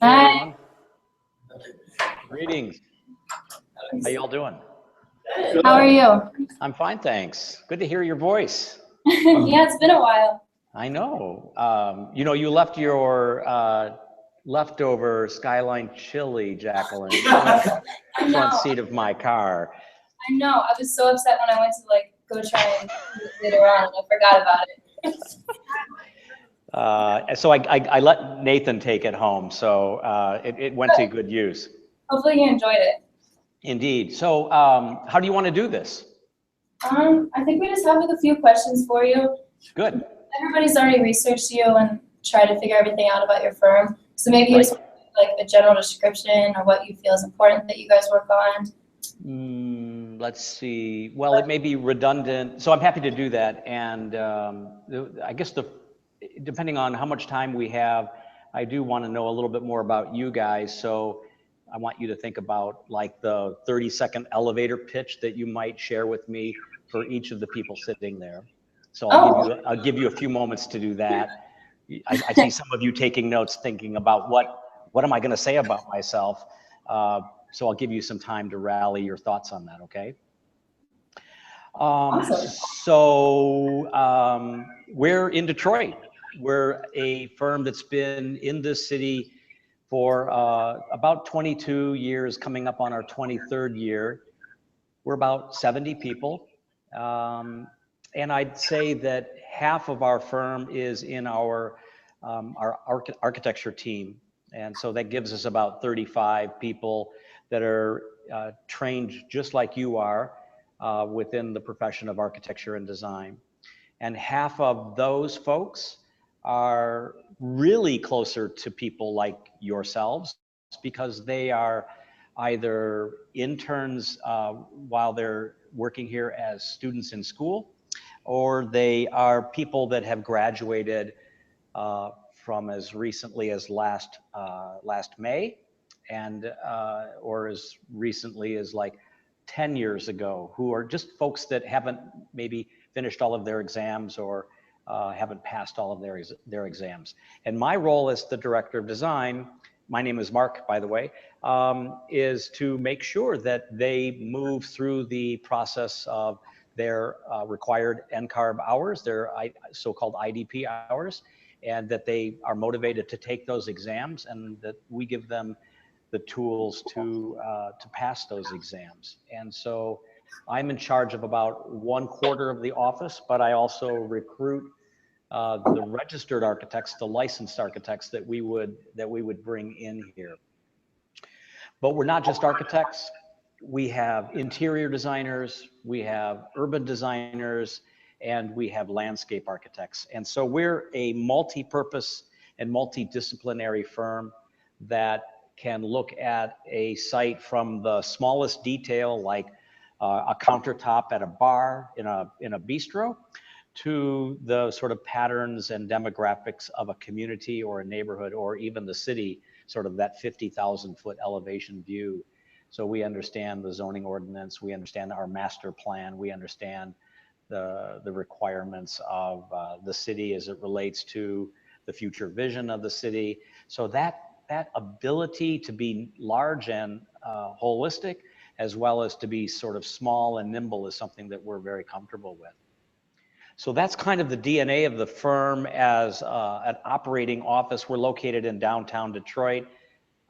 Hi. Everyone. Greetings. How y'all doing? How are you? I'm fine, thanks. Good to hear your voice. Yeah, it's been a while. I know. You left your leftover Skyline chili, Jacqueline, in the I know. front seat of my car. I know. I was so upset when I went to go try and eat it later on, and I forgot about it. So I let Nathan take it home, so it went to good use. Hopefully you enjoyed it. Indeed. So how do you want to do this? I think we just have a few questions for you. Good. Everybody's already researched you and tried to figure everything out about your firm. So maybe you Right. just want a general description or what you feel is important that you guys work on. Let's see. Well, it may be redundant, so I'm happy to do that. And I guess depending on how much time we have, I do want to know a little bit more about you guys. So I want you to think about the 30-second elevator pitch that you might share with me for each of the people sitting there. So I'll give you a few moments to do that. I see some of you taking notes, thinking about what am I going to say about myself. So I'll give you some time to rally your thoughts on that, okay? Awesome. So we're in Detroit. We're a firm that's been in this city for about 22 years, coming up on our 23rd year. We're about 70 people. And I'd say that half of our firm is in our architecture team. And so that gives us about 35 people that are trained just like you are within the profession of architecture and design. And half of those folks are really closer to people like yourselves because they are either interns while they're working here as students in school, or they are people that have graduated from as recently as last May, and or as recently as 10 years ago, who are just folks that haven't maybe finished all of their exams or haven't passed all of their exams. And my role as the director of design, my name is Mark, by the way, is to make sure that they move through the process of their required NCARB hours, their so-called IDP hours, and that they are motivated to take those exams, and that we give them the tools to pass those exams. And so I'm in charge of about 1/4 of the office, but I also recruit the registered architects, the licensed architects that we would bring in here. But we're not just architects. We have interior designers, we have urban designers, and we have landscape architects. And so we're a multi-purpose and multidisciplinary firm that can look at a site from the smallest detail, like a countertop at a bar in a bistro, to the sort of patterns and demographics of a community or a neighborhood or even the city, sort of that 50,000-foot elevation view. So we understand the zoning ordinance, we understand our master plan, we understand the requirements of the city as it relates to the future vision of the city. So that ability to be large and holistic, as well as to be sort of small and nimble, is something that we're very comfortable with. So that's kind of the DNA of the firm as an operating office. We're located in downtown Detroit,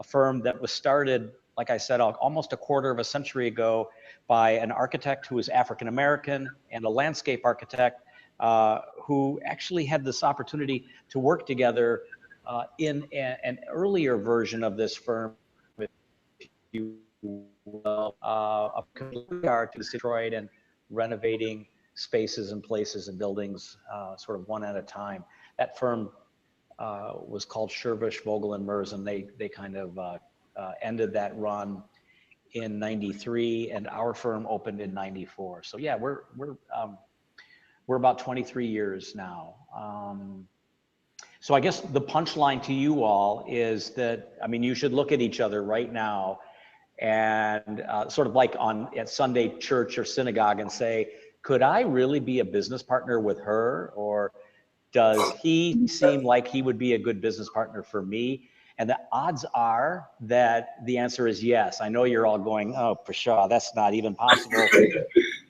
a firm that was started, like I said, almost a 1/4 of a century ago by an architect who was African American and a landscape architect who actually had this opportunity to work together in an earlier version of this firm, if you will, to Detroit and renovating spaces and places and buildings sort of one at a time. That firm was called Shervish, Vogel and Merz, and they kind of ended that run in '93, and our firm opened in '94. So yeah, we're about 23 years now. So I guess the punchline to you all is that, I mean, you should look at each other right now and sort of like at Sunday church or synagogue and say, could I really be a business partner with her? Or does he seem like he would be a good business partner for me? And the odds are that the answer is yes. I know you're all going, oh, Prashad, that's not even possible.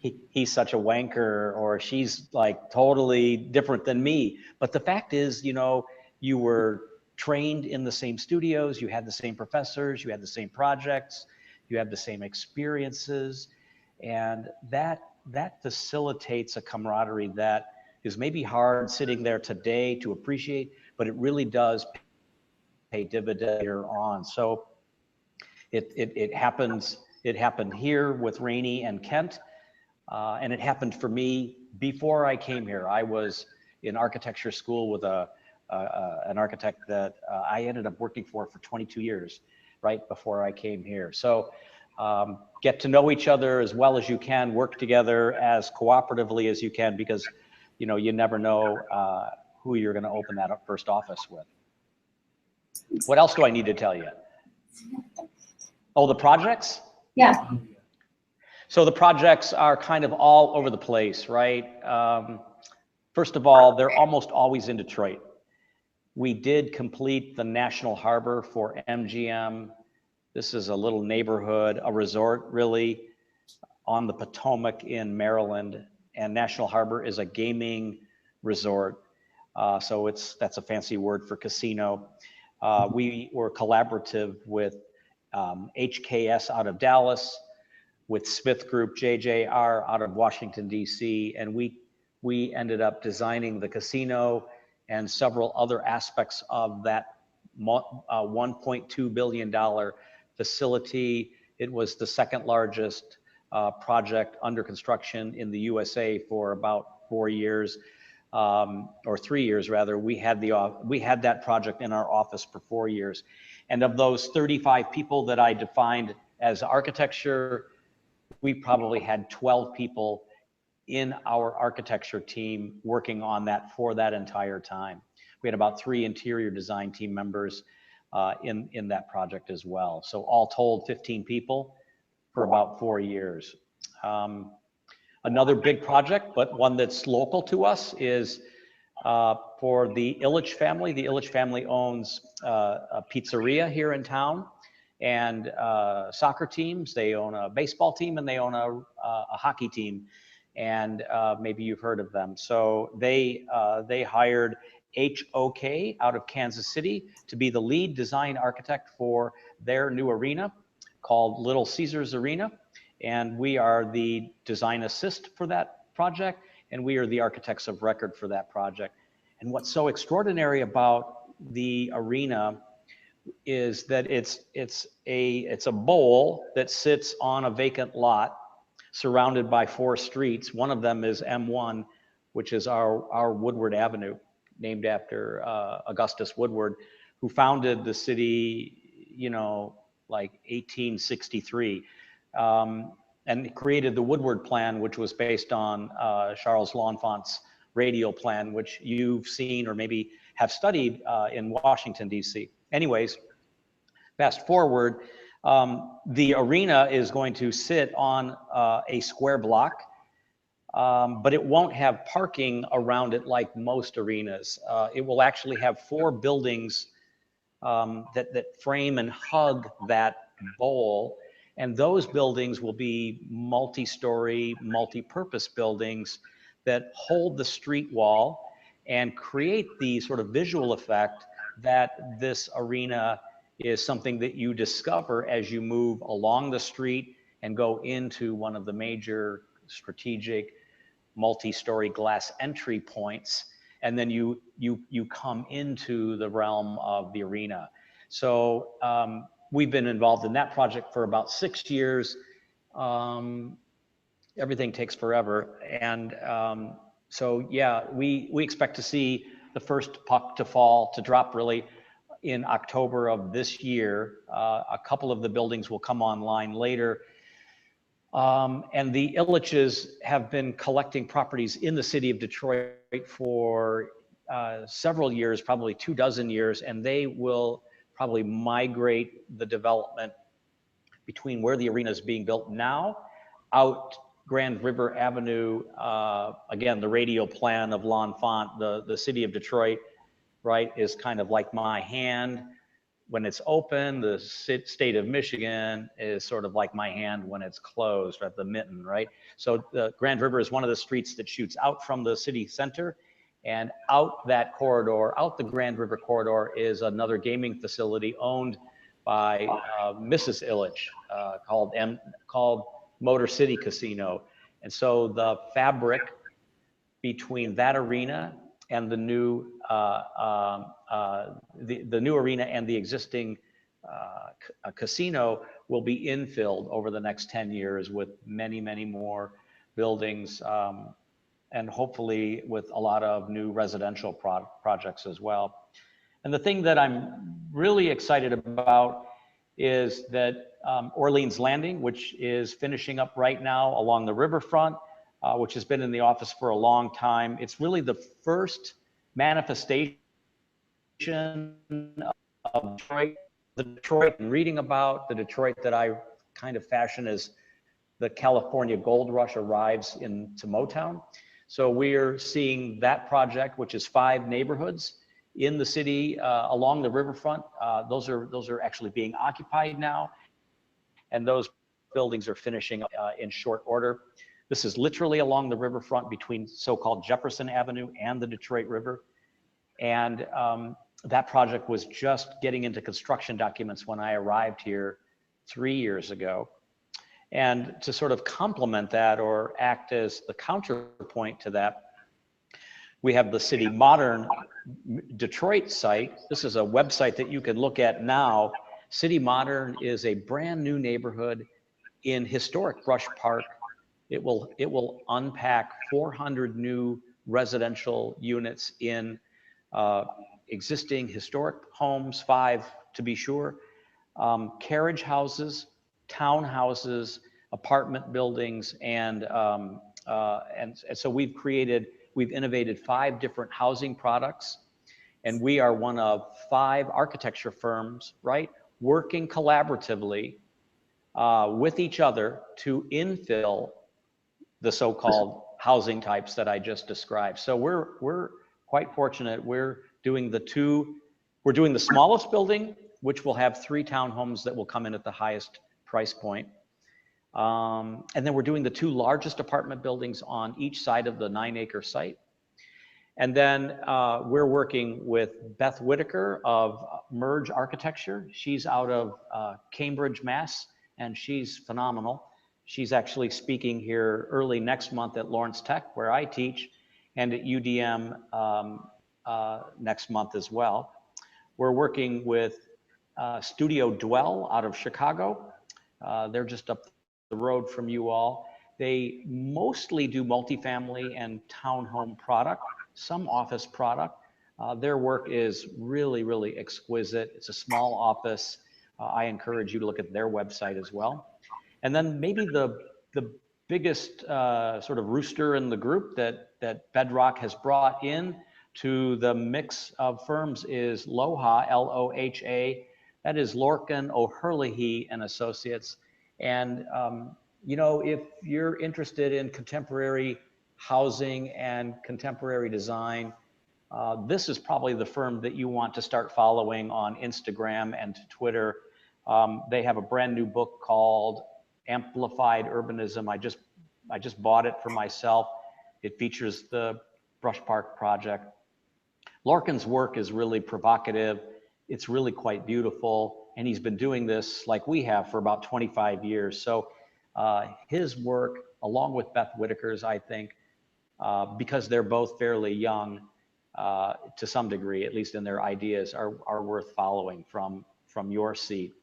He's such a wanker, or she's like totally different than me. But the fact is, you know, you were trained in the same studios, you had the same professors, you had the same projects, you had the same experiences, and that facilitates a camaraderie that is maybe hard sitting there today to appreciate, but it really does pay dividends later on. So it happened here with Rainey and Kent, and it happened for me before I came here. I was in architecture school with an architect that I ended up working for 22 years, right before I came here. So get to know each other as well as you can, work together as cooperatively as you can, because you know, you never know who you're going to open that first office with. What else do I need to tell you? Oh, the projects? Yeah. So the projects are kind of all over the place, right? First of all, they're almost always in Detroit. We did complete the National Harbor for MGM. This is a little neighborhood, a resort really, on the Potomac in Maryland. And National Harbor is a gaming resort. So that's a fancy word for casino. We were collaborative with HKS out of Dallas, with Smith Group, JJR out of Washington, DC, and we ended up designing the casino and several other aspects of that $1.2 billion facility. It was the second largest project under construction in the USA for about 4 years, or 3 years rather. We had that project in our office for 4 years. And of those 35 people that I defined as architecture, we probably had 12 people in our architecture team working on that for that entire time. We had about 3 interior design team members in that project as well. So all told, 15 people for about 4 years. Another big project, but one that's local to us, is for the Illich family. The Illich family owns a pizzeria here in town, and soccer teams. They own a baseball team, and they own a hockey team, and maybe you've heard of them. So they hired HOK out of Kansas City to be the lead design architect for their new arena called Little Caesars Arena, and we are the design assist for that project, and we are the architects of record for that project. And what's so extraordinary about the arena is that it's a bowl that sits on a vacant lot surrounded by 4 streets. One of them is M1, which is our Woodward Avenue, named after Augustus Woodward, who founded the city, you know, like 1863, and created the Woodward Plan, which was based on Charles L'Enfant's radial plan, which you've seen or maybe have studied in Washington, DC. Anyways, fast forward, the arena is going to sit on a square block, but it won't have parking around it like most arenas. It will actually have 4 buildings that frame and hug that bowl, and those buildings will be multi-story, multi-purpose buildings that hold the street wall and create the sort of visual effect that this arena is something that you discover as you move along the street and go into one of the major strategic multi-story glass entry points, and then you come into the realm of the arena. So we've been involved in that project for about 6 years. Everything takes forever, and so yeah, we expect to see the first puck to drop really in October of this year. A couple of the buildings will come online later. And the Illiches have been collecting properties in the city of Detroit for several years, probably 24 years, and they will probably migrate the development between where the arena is being built now out Grand River Avenue, again, the radial plan of L'Enfant, the city of Detroit, right, is kind of like my hand when it's open. The state of Michigan is sort of like my hand when it's closed, at the mitten, right? So the Grand River is one of the streets that shoots out from the city center, and out that corridor, out the Grand River corridor, is another gaming facility owned by Mrs. Ilitch, called Motor City Casino. And so the fabric between that arena and the new the new arena and the existing casino will be infilled over the next 10 years with many, many more buildings, and hopefully with a lot of new residential projects as well. And the thing that I'm really excited about is that Orleans Landing, which is finishing up right now along the riverfront, which has been in the office for a long time. It's really the first manifestation of Detroit, the Detroit I'm reading about, the Detroit that I kind of fashion as the California gold rush arrives into Motown. So we're seeing that project, which is 5 neighborhoods in the city along the riverfront. Those are actually being occupied now, and those buildings are finishing in short order. This is literally along the riverfront between so-called Jefferson Avenue and the Detroit River. And that project was just getting into construction documents when I arrived here 3 years ago. And to sort of complement that, or act as the counterpoint to that, we have the City Modern Detroit site. This is a website that you can look at now. City Modern is a brand new neighborhood in historic Brush Park. It will unpack 400 new residential units in existing historic homes, 5 to be sure, carriage houses, townhouses, apartment buildings, and so we've innovated 5 different housing products, and we are one of 5 architecture firms, right, working collaboratively with each other to infill the so-called housing types that I just described. So we're quite fortunate. We're doing the smallest building, which will have 3 townhomes that will come in at the highest price point. And then we're doing the 2 largest apartment buildings on each side of the 9-acre site. And then we're working with Beth Whitaker of Merge Architecture. She's out of Cambridge, Mass, and she's phenomenal. She's actually speaking here early next month at Lawrence Tech, where I teach, and at UDM next month as well. We're working with Studio Dwell out of Chicago. They're just up the road from you all. They mostly do multifamily and townhome product, some office product. Their work is really, really exquisite. It's a small office. I encourage you to look at their website as well. And then maybe the biggest sort of rooster in the group that Bedrock has brought in to the mix of firms is LOHA, L-O-H-A. That is Lorcan, O'Herlihy and Associates. And you know, if you're interested in contemporary housing and contemporary design, this is probably the firm that you want to start following on Instagram and Twitter. They have a brand new book called Amplified Urbanism. I just bought it for myself. It features the Brush Park project. Lorcan's work is really provocative. It's really quite beautiful. And he's been doing this like we have for about 25 years. So his work, along with Beth Whitaker's, I think, because they're both fairly young to some degree, at least in their ideas, are worth following from your seat.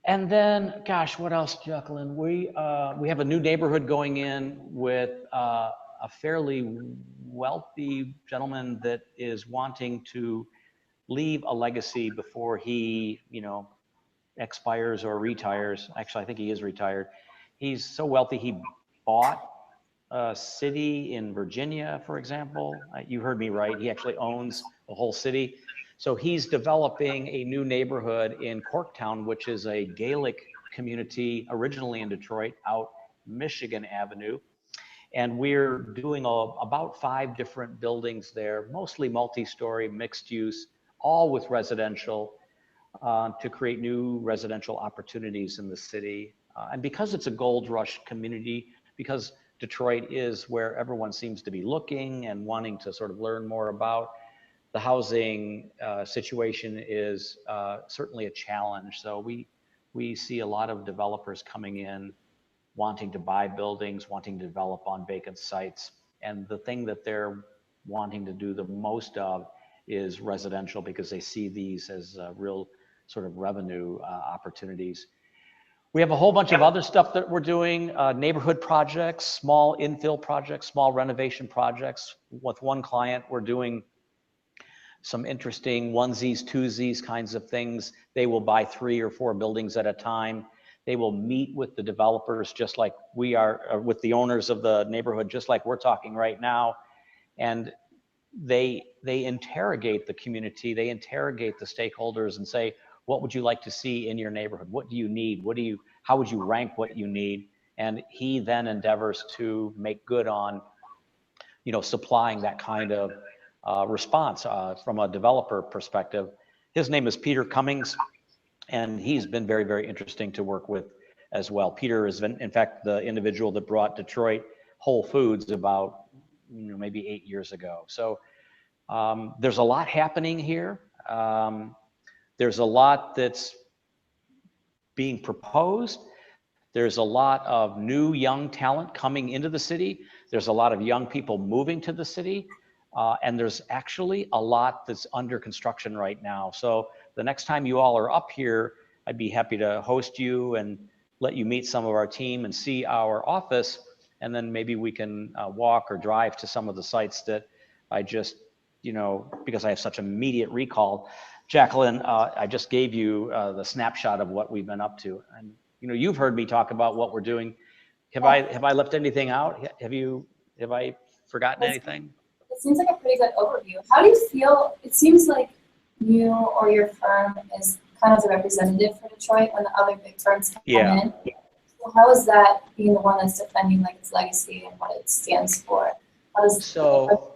And then, gosh, what else, Jacqueline? We have a new neighborhood going in with a fairly wealthy gentleman that is wanting to leave a legacy before he, you know, expires or retires. Actually, I think he is retired. He's so wealthy, he bought a city in Virginia, for example. You heard me right. He actually owns the whole city. So he's developing a new neighborhood in Corktown, which is a Gaelic community originally in Detroit, out Michigan Avenue. And we're doing about 5 different buildings there, mostly multi-story, mixed use, all with residential, to create new residential opportunities in the city. And because it's a gold rush community, because Detroit is where everyone seems to be looking and wanting to sort of learn more about, the housing situation is certainly a challenge. So we see a lot of developers coming in, wanting to buy buildings, wanting to develop on vacant sites. And the thing that they're wanting to do the most of is residential, because they see these as real sort of revenue opportunities. We have a whole bunch of other stuff that we're doing, neighborhood projects, small infill projects, small renovation projects. With one client, we're doing some interesting onesies, twosies kinds of things. They will buy 3 or 4 buildings at a time. They will meet with the developers just like we are, with the owners of the neighborhood, just like we're talking right now. And they interrogate the community, they interrogate the stakeholders and say, what would you like to see in your neighborhood? What do you need? How would you rank what you need? And he then endeavors to make good on, supplying that kind of response from a developer perspective. His name is Peter Cummings, and he's been very, very interesting to work with as well. Peter is, in fact, the individual that brought Detroit Whole Foods about maybe 8 years ago. So there's a lot happening here. There's a lot that's being proposed. There's a lot of new young talent coming into the city. There's a lot of young people moving to the city. And there's actually a lot that's under construction right now. So the next time you all are up here, I'd be happy to host you and let you meet some of our team and see our office. And then maybe we can walk or drive to some of the sites that I just, because I have such immediate recall. Jacqueline, I just gave you the snapshot of what we've been up to. And, you've heard me talk about what we're doing. Have I left anything out? Have I forgotten anything? It seems like a pretty good overview. How do you feel? It seems like you or your firm is kind of the representative for Detroit when the other big firms come in. So how is that being the one that's defending its legacy and what it stands for? So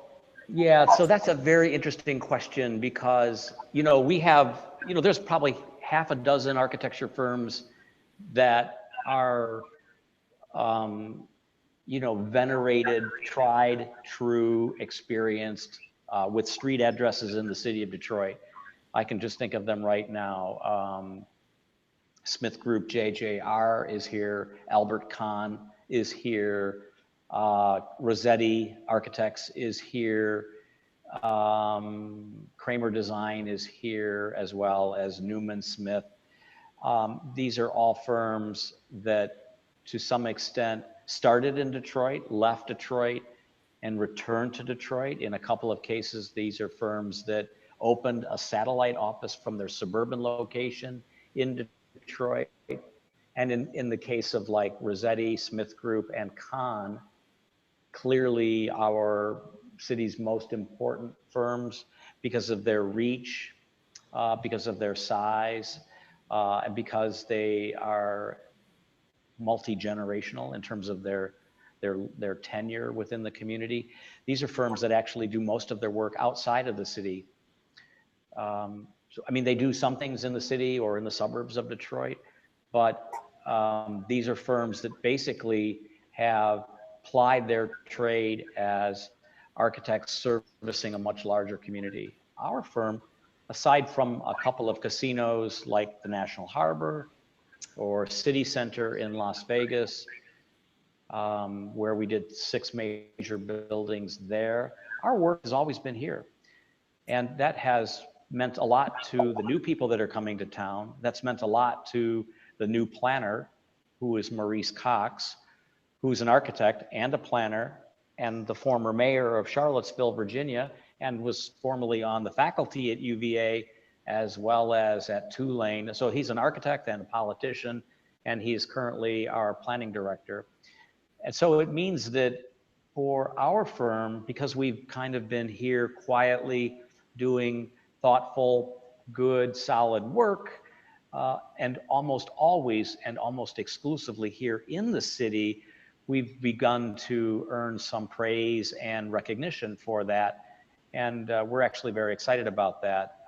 that's a very interesting question, because we have there's probably half a dozen architecture firms that are venerated, tried, true, experienced, with street addresses in the city of Detroit. I can just think of them right now. Smith Group JJR is here. Albert Kahn is here. Rossetti Architects is here. Kramer Design is here, as well as Newman Smith. These are all firms that, to some extent, started in Detroit, left Detroit, and returned to Detroit. In a couple of cases, these are firms that opened a satellite office from their suburban location in Detroit. And in the case of like Rossetti, Smith Group, and Kahn, clearly our city's most important firms because of their reach, because of their size, and because they are multi-generational in terms of their tenure within the community. These are firms that actually do most of their work outside of the city. They do some things in the city or in the suburbs of Detroit, but these are firms that basically have plied their trade as architects servicing a much larger community. Our firm, aside from a couple of casinos like the National Harbor or City Center in Las Vegas, where we did 6 major buildings there, our work has always been here. And that has meant a lot to the new people that are coming to town. That's meant a lot to the new planner, who is Maurice Cox, who's an architect and a planner, and the former mayor of Charlottesville, Virginia, and was formerly on the faculty at UVA as well as at Tulane. So he's an architect and a politician, and he's currently our planning director. And so it means that for our firm, because we've kind of been here quietly doing thoughtful, good, solid work, and almost always and almost exclusively here in the city, we've begun to earn some praise and recognition for that. And we're actually very excited about that.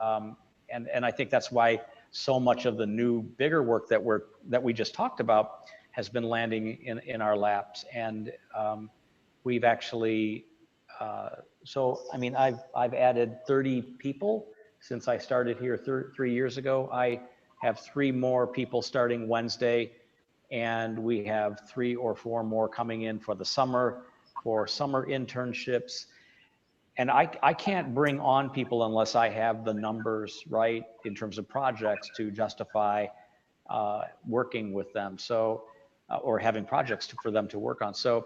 And I think that's why so much of the new, bigger work that we just talked about has been landing in our laps. And we've actually, so I mean, I've added 30 people since I started here 3 years ago. I have 3 more people starting Wednesday, and we have 3 or 4 more coming in for the summer, for summer internships. And I can't bring on people unless I have the numbers right in terms of projects to justify working with them. So, or having projects for them to work on. So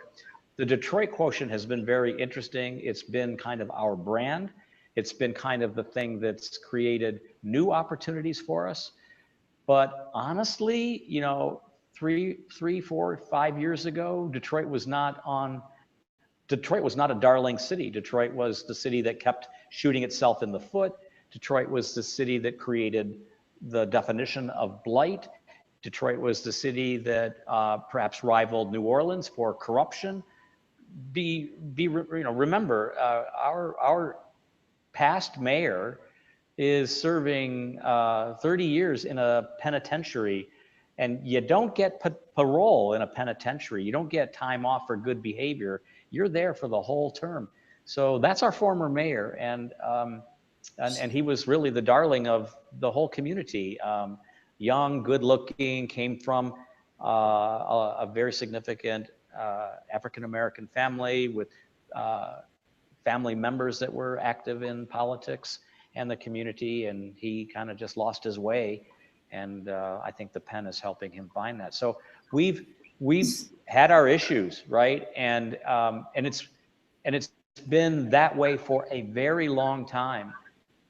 the Detroit Quotient has been very interesting. It's been kind of our brand. It's been kind of the thing that's created new opportunities for us. But honestly, you know, 3, 4, 5 years ago, Detroit was not a darling city. Detroit was the city that kept shooting itself in the foot. Detroit was the city that created the definition of blight. Detroit was the city that perhaps rivaled New Orleans for corruption. Remember, our past mayor is serving 30 years in a penitentiary, and you don't get parole in a penitentiary. You don't get time off for good behavior. You're there for the whole term. So that's our former mayor, and he was really the darling of the whole community. Young, good-looking, came from a very significant African-American family with family members that were active in politics and the community, and he kind of just lost his way. And I think the pen is helping him find that. So we've had our issues, right? And it's been that way for a very long time.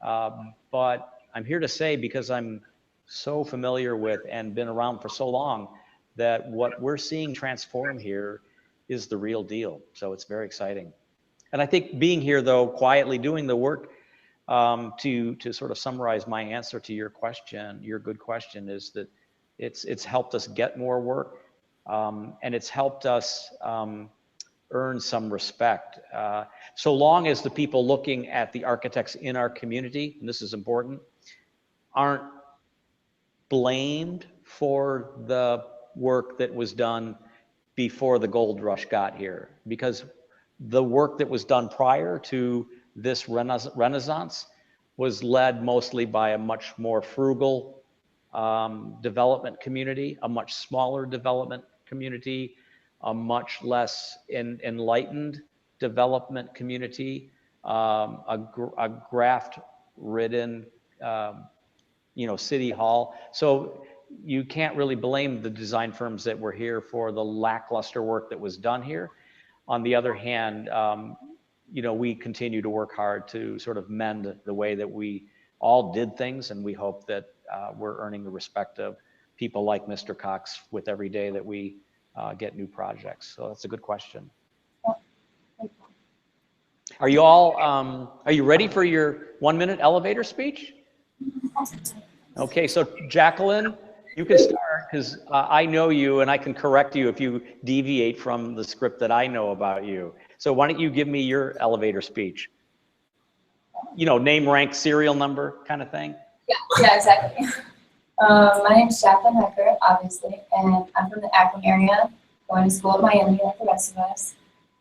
But I'm here to say, because I'm so familiar with and been around for so long, that what we're seeing transform here is the real deal. So it's very exciting. And I think being here, though, quietly doing the work, to sort of summarize my answer to your question, your good question, is that it's helped us get more work, and it's helped us earn some respect. So long as the people looking at the architects in our community, and this is important, aren't blamed for the work that was done before the gold rush got here, because the work that was done prior to this renaissance was led mostly by a much more frugal development community, a much smaller development community, a much less enlightened development community, a graft-ridden city hall. So you can't really blame the design firms that were here for the lackluster work that was done here. On the other hand, we continue to work hard to sort of mend the way that we all did things, and we hope that we're earning the respect of people like Mr. Cox with every day that we get new projects. So that's a good question. Are you all, are you ready for your 1-minute elevator speech? Okay, so Jacqueline, you can start, because I know you and I can correct you if you deviate from the script that I know about you. So why don't you give me your elevator speech? Name, rank, serial number kind of thing? Yeah, exactly. My name's Jacqueline Hecker, obviously, and I'm from the Akron area, going to school at Miami like the rest of us.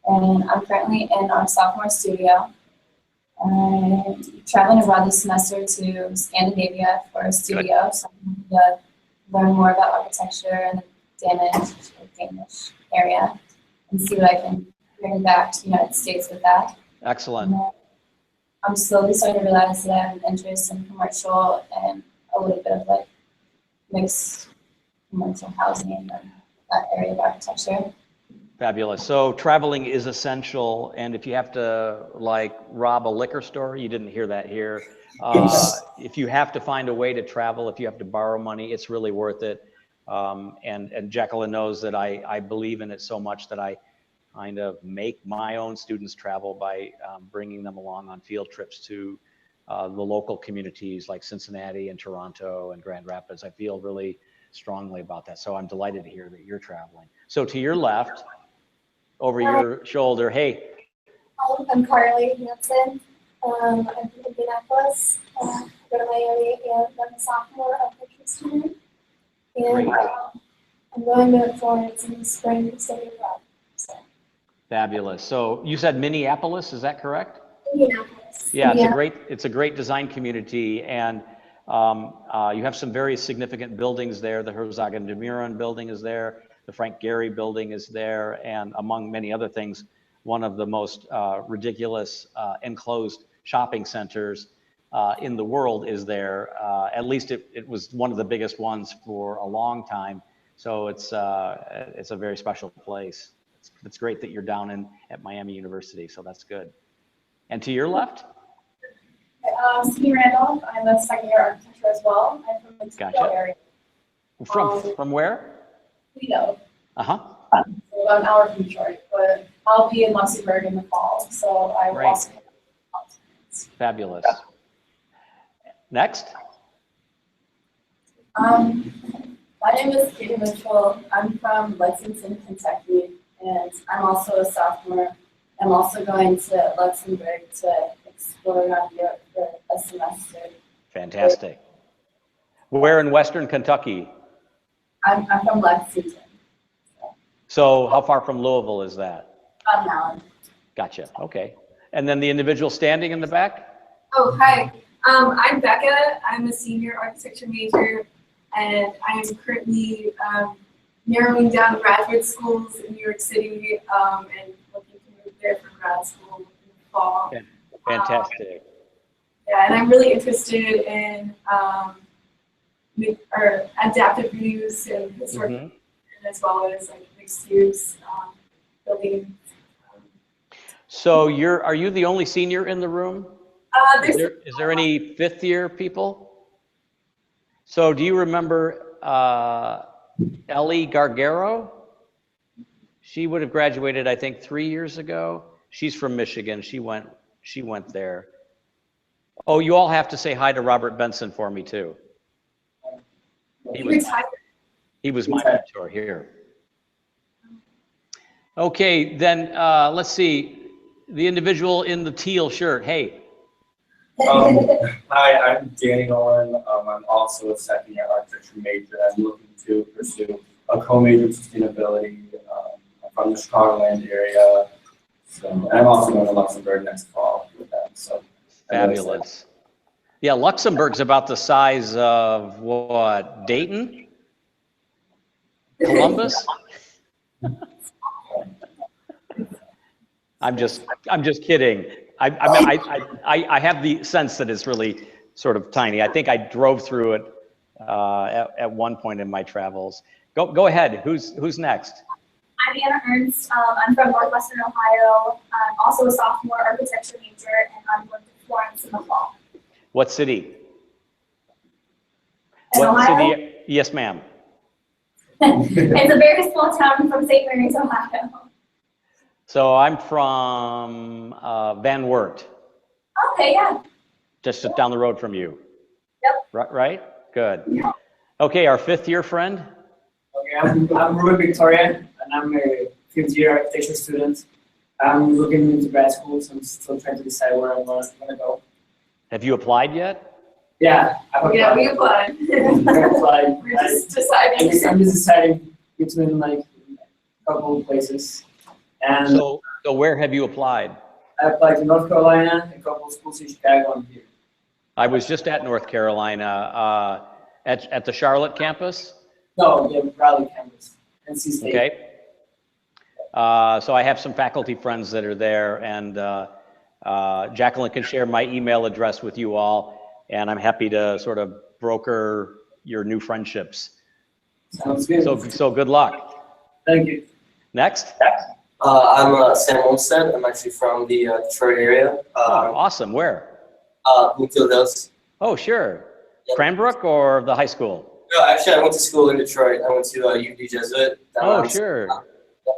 And I'm currently in our sophomore studio. I'm traveling abroad this semester to Scandinavia for a studio, so I'm going to learn more about architecture in the Danish area and see what I can bring back to the United States with that. Excellent. I'm slowly starting to realize that I have an interest in commercial and a little bit of like mixed commercial housing in that area of architecture. Fabulous. So traveling is essential, and if you have to like rob a liquor store, you didn't hear that here. If you have to find a way to travel, if you have to borrow money, it's really worth it. And Jacqueline knows that I believe in it so much that I kind of make my own students travel by bringing them along on field trips to the local communities like Cincinnati and Toronto and Grand Rapids. I feel really strongly about that. So I'm delighted to hear that you're traveling. So to your left, over your shoulder. Hey, I'm Carly Hansen. I'm from Indianapolis. I go to Miami, and I'm a sophomore of picture student. And I'm going to Florence in the spring to study abroad. So, fabulous. So you said Minneapolis, is that correct? Indianapolis. Yeah, it's a great design community, and you have some very significant buildings there. The Herzog and de Meuron building is there. The Frank Gehry building is there, and among many other things, one of the most ridiculous enclosed shopping centers in the world is there. At least it was one of the biggest ones for a long time. So it's a very special place. It's great that you're down at Miami University, so that's good. And to your left? Steve Randolph. I'm a second-year architecture as well. I'm from the Toledo area. From where? Toledo. Uh-huh. So about an hour from Detroit, but I'll be in Luxembourg in the fall, so I will also get fabulous. Next. My name is Katie Mitchell. I'm from Lexington, Kentucky, and I'm also a sophomore. I'm also going to Luxembourg to explore around Europe for a semester. Fantastic. Where in Western Kentucky? I'm from Lexington. So how far from Louisville is that? About an hour. Gotcha. Okay. And then the individual standing in the back? Oh, hi. I'm Becca. I'm a senior architecture major, and I am currently narrowing down graduate schools in New York City and looking to move there for grad school in the fall. Fantastic. Yeah, and I'm really interested in adaptive reuse and historic, as well as like mixed use building. So are you the only senior in the room? Is there any fifth year people? So do you remember Ellie Gargaro? She would have graduated, I think, 3 years ago. She's from Michigan. She went there. Oh, you all have to say hi to Robert Benson for me too. He was my mentor here. Okay, then let's see. The individual in the teal shirt. Hey. Hi, I'm Danny Nolan. I'm also a second-year architecture major. I'm looking to pursue a co-major in sustainability. I'm from the Chicagoland area, and I'm also going to Luxembourg next fall with them. So fabulous. Yeah, Luxembourg's about the size of what? Dayton? Columbus? I'm just kidding. I have the sense that it's really sort of tiny. I think I drove through it at one point in my travels. Go ahead. Who's next? I'm Anna Ernst. I'm from Northwestern Ohio. I'm also a sophomore architecture major, and I'm going to Florence in the fall. What city? Ohio? City? Yes, ma'am. It's a very small town from St. Mary's, Ohio. So I'm from Van Wert. Okay, yeah. Just down the road from you. Yep. Right? Good. Yeah. Okay, our fifth year friend. Okay, I'm Ruben Victoria, and I'm a fifth-year architecture student. I'm looking into grad school, so I'm still trying to decide where I'm going to go. Have you applied yet? Yeah, Yeah, we applied. We're just deciding. I'm just deciding between like a couple of places. And so where have you applied? I applied to North Carolina, a couple of schools in Chicago, and here. I was just at North Carolina, at the Charlotte campus. No, yeah, Raleigh campus, NC State. Okay. So I have some faculty friends that are there, and Jacqueline can share my email address with you all, and I'm happy to sort of broker your new friendships. Sounds good. So good luck. Thank you. Next. I'm Sam Olmstead. I'm actually from the Detroit area. Awesome. Where? Bloomfield Hills. Oh, sure. Yep. Cranbrook or the high school? No, actually, I went to school in Detroit. I went to UD Jesuit. Oh, sure.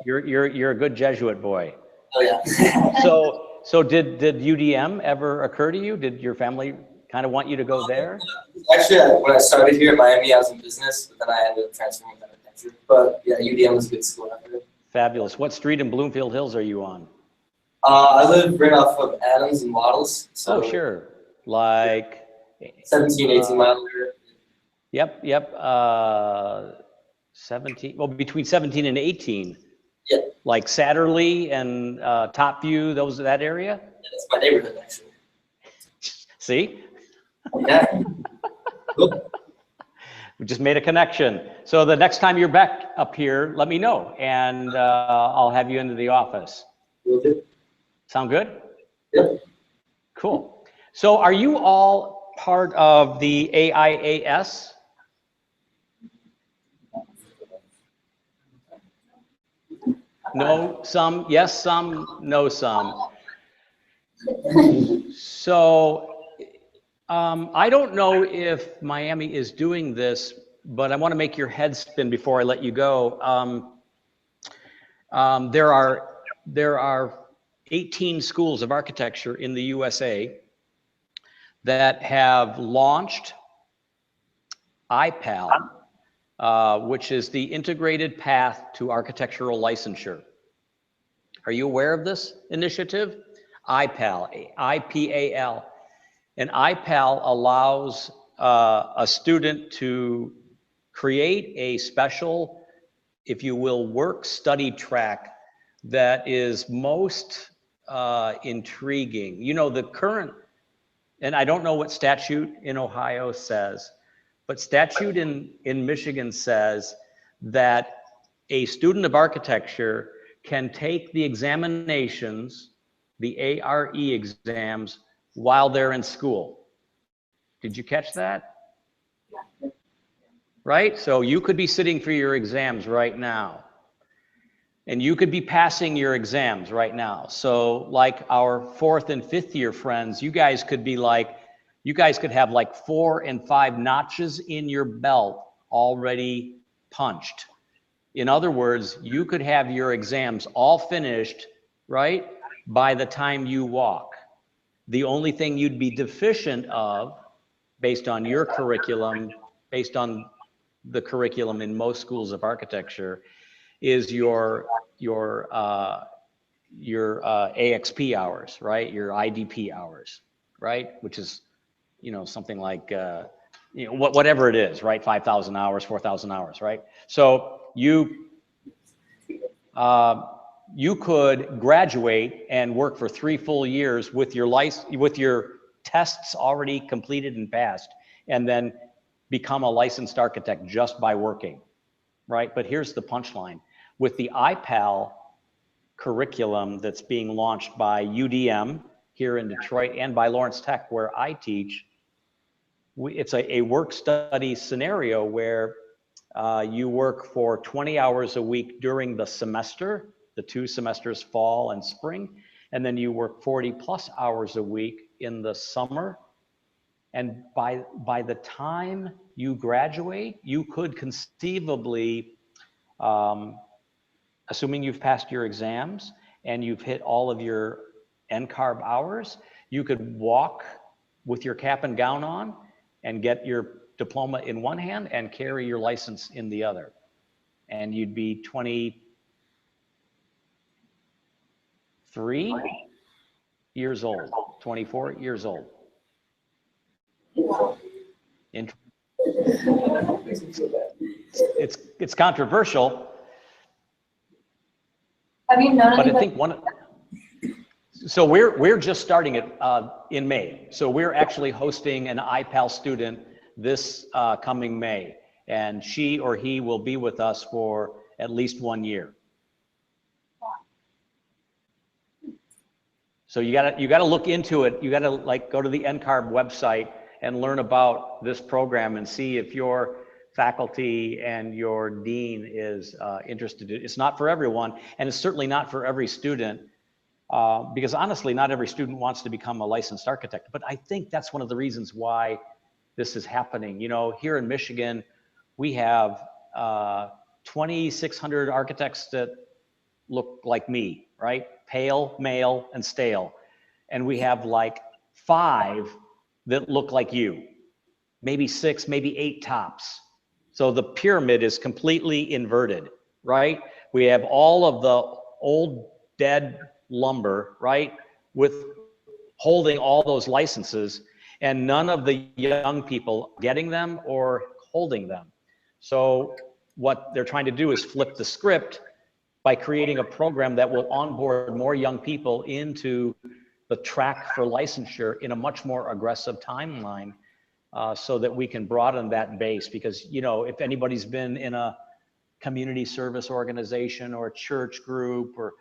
You're a good Jesuit boy. Oh yeah. So did UDM ever occur to you? Did your family kind of want you to go there? Actually, when I started here in Miami, I was in business, but then I ended up transferring to architecture. But yeah, UDM was a good school. Fabulous. What street in Bloomfield Hills are you on? I live right off of Adams and Waddles. So Oh, sure. Like 17, 18 mile area. Yep. 17, well, between 17 and 18. Yeah. Like Satterley and Top View, that area? Yeah, that's my neighborhood, actually. See? Yeah. Cool. We just made a connection. So the next time you're back up here, let me know, and I'll have you into the office. Will do. Sound good? Yep. Cool. So are you all part of the AIAS? No, some, yes, some, no, some. So I don't know if Miami is doing this, but I want to make your head spin before I let you go. There are 18 schools of architecture in the USA that have launched IPAL, which is the Integrated Path to Architectural Licensure. Are you aware of this initiative? IPAL, I-P-A-L. And IPAL allows a student to create a special, if you will, work-study track that is most intriguing. You know, the current, and I don't know what statute in Ohio says, but statute in Michigan says that a student of architecture can take the examinations, the ARE exams, while they're in school. Did you catch that? Yeah. Right? So you could be sitting for your exams right now. And you could be passing your exams right now. So like our 4th and 5th year friends, you guys could have like 4 and 5 notches in your belt already punched. In other words, you could have your exams all finished, right, by the time you walk. The only thing you'd be deficient of, based on your curriculum, based on the curriculum in most schools of architecture, is your AXP hours, right? Your IDP hours, right? Which is, you know, something like, you know, whatever it is, right? 5,000 hours, 4,000 hours, right? So you could graduate and work for 3 full years with your tests already completed and passed, and then become a licensed architect just by working, right? But here's the punchline. With the IPAL curriculum that's being launched by UDM here in Detroit and by Lawrence Tech, where I teach, it's a work study scenario where you work for 20 hours a week during the semester, the 2 semesters, fall and spring, and then you work 40+ hours a week in the summer. And by the time you graduate, you could conceivably, assuming you've passed your exams and you've hit all of your NCARB hours, you could walk with your cap and gown on and get your diploma in one hand and carry your license in the other. And you'd be 23 years old, 24 years old. It's controversial. Have you known But I anybody? think so we're just starting it in May. So we're actually hosting an IPAL student this coming May, and she or he will be with us for at least 1 year. So you gotta look into it. You gotta like go to the NCARB website and learn about this program and see if your faculty and your dean is interested. It's not for everyone, and it's certainly not for every student, because honestly, not every student wants to become a licensed architect. But I think that's one of the reasons why this is happening. You know, here in Michigan, we have 2,600 architects that look like me, right? Pale, male, and stale. And we have like 5 that look like you, maybe 6, maybe 8 tops. So the pyramid is completely inverted, right? We have all of the old dead lumber, right, with holding all those licenses, and none of the young people getting them or holding them. So what they're trying to do is flip the script by creating a program that will onboard more young people into the track for licensure in a much more aggressive timeline, so that we can broaden that base. Because, you know, if anybody's been in a community service organization or a church group or,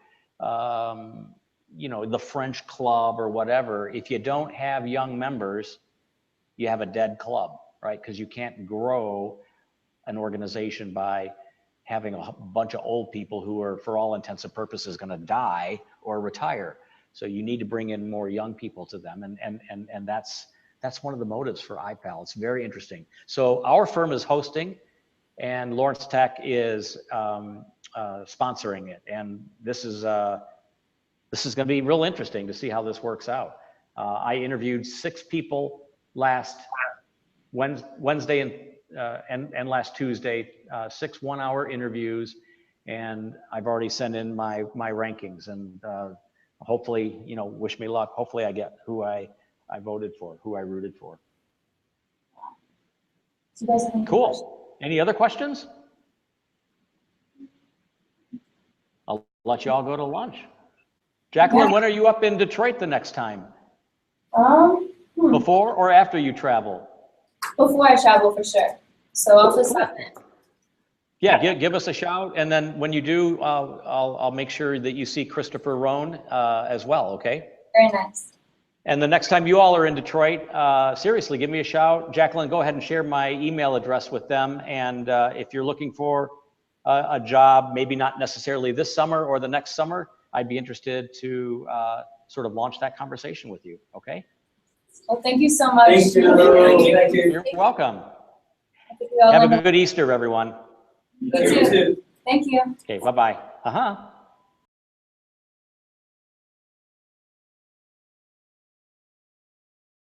you know, the French club or whatever, if you don't have young members, you have a dead club, right? Because you can't grow an organization by having a bunch of old people who are, for all intents and purposes, going to die or retire. So you need to bring in more young people to them, and that's one of the motives for IPAL. It's very interesting. So our firm is hosting, and Lawrence Tech is sponsoring it, and this is going to be real interesting to see how this works out. I interviewed 6 people last Wednesday and last Tuesday, 6 one-hour interviews, and I've already sent in my rankings, and hopefully, you know, wish me luck. Hopefully I get who I voted for, who I rooted for. Do you guys have any questions? Cool. Any other questions? I'll let you all go to lunch. Jacqueline, when are you up in Detroit the next time? Before or after you travel? Before I travel, for sure. So I'll just stop in. Yeah, give us a shout, and then when you do, I'll make sure that you see Christopher Roan as well, okay? Very nice. And the next time you all are in Detroit, seriously, give me a shout. Jacqueline, go ahead and share my email address with them, and if you're looking for a job, maybe not necessarily this summer or the next summer, I'd be interested to sort of launch that conversation with you, okay? Well, thank you so much. Thank you. Thank you. You're welcome. I think we all Have learned a good Easter, everyone. You too. Thank you. Okay, bye-bye.